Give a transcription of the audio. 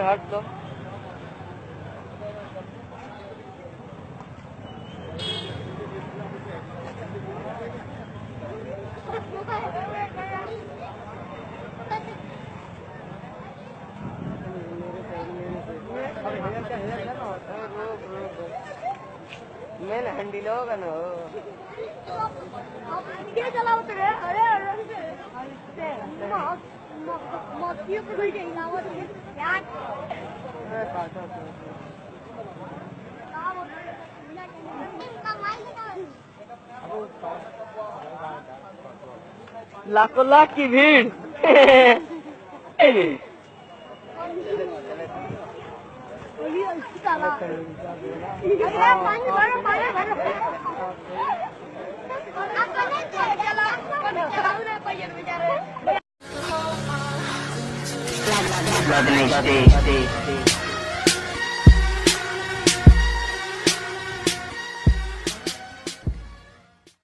हट दो। मैंने हंडी लोगा ना क्या चला उतरे अरे मोतियों को भी नहीं लावा यार लाखों लाख की भीड़। Let me stay.